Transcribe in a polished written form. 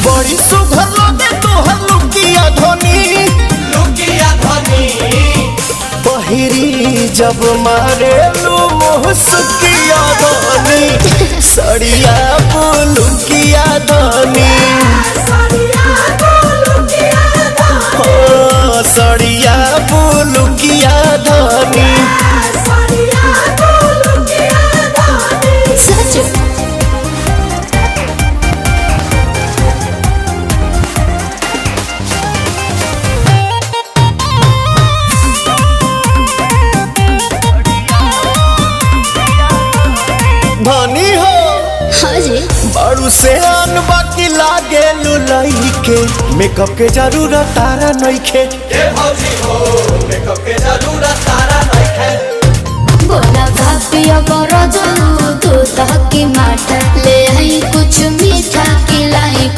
बड़ी सुघर लगे तोहर लुकिया धनी बहिरी जब मारे लू मुस्किया धनी सड़िया बुलुकिया धनी सड़िया बुलुकिया धनी धनी हो हाँ जी बारू से आन बाकी लागे लुलाई के मेकअप के जरूरत तारा नइखे बोला भाभी अब तू तहकी माटा ले आई कुछ मीठा